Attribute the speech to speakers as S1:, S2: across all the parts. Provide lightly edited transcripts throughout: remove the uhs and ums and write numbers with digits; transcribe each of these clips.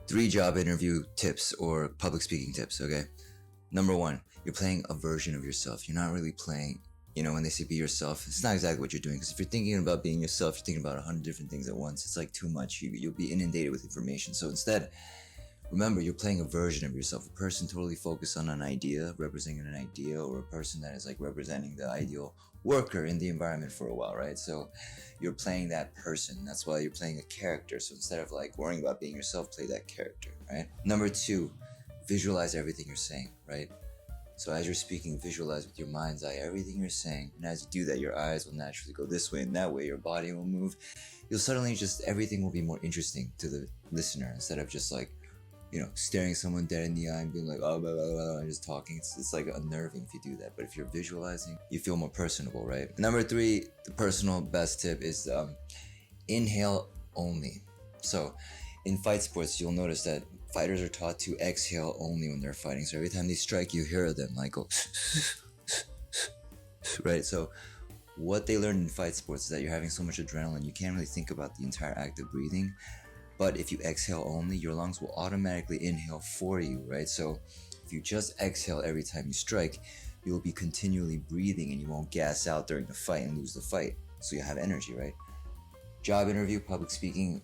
S1: 3 job interview tips or public speaking tips, okay? Number 1, you're playing a version of yourself. You're not really playing, when they say be yourself, it's not exactly what you're doing. Because if you're thinking about being yourself, you're thinking about 100 different things at once. It's like too much. You'll be inundated with information. So instead, remember, you're playing a version of yourself, a person totally focused on an idea, representing an idea, or a person that is like representing the ideal worker in the environment for a while, right? So you're playing that person. That's why you're playing a character. So instead of like worrying about being yourself, play that character, right? Number 2, visualize everything you're saying, right? So as you're speaking, visualize with your mind's eye everything you're saying. And as you do that, your eyes will naturally go this way and that way. Your body will move. You'll suddenly everything will be more interesting to the listener instead of just like, staring someone dead in the eye and being like, oh, blah, blah, blah, and just talking. It's like unnerving if you do that. But if you're visualizing, you feel more personable, right? Number 3, the personal best tip is inhale only. So in fight sports, you'll notice that fighters are taught to exhale only when they're fighting. So every time they strike, you hear them like go, right? So what they learn in fight sports is that you're having so much adrenaline, you can't really think about the entire act of breathing. But if you exhale only, your lungs will automatically inhale for you, right? So if you just exhale every time you strike, you'll be continually breathing and you won't gas out during the fight and lose the fight. So you have energy, right? Job interview, public speaking,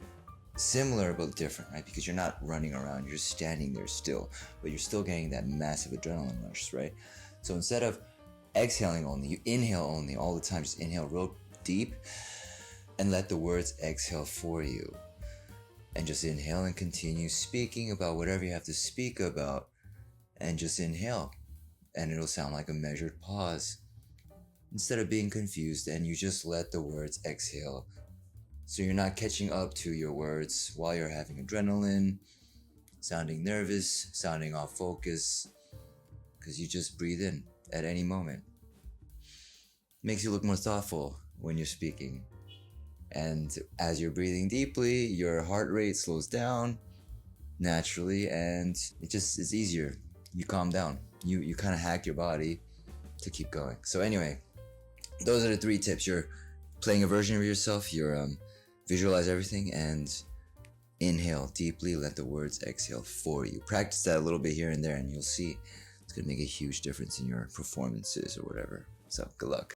S1: similar but different, right? Because you're not running around, you're just standing there still, but you're still getting that massive adrenaline rush, right? So instead of exhaling only, you inhale only all the time. Just inhale real deep and let the words exhale for you. And just inhale and continue speaking about whatever you have to speak about. And just inhale. And it'll sound like a measured pause. Instead of being confused, and you just let the words exhale. So you're not catching up to your words while you're having adrenaline, sounding nervous, sounding off focus. Because you just breathe in at any moment. Makes you look more thoughtful when you're speaking. And as you're breathing deeply, your heart rate slows down naturally, and it's easier. You calm down. You kind of hack your body to keep going. So anyway, those are the 3 tips. You're playing a version of yourself. You're visualize everything and inhale deeply. Let the words exhale for you. Practice that a little bit here and there, and you'll see it's gonna make a huge difference in your performances or whatever. So good luck.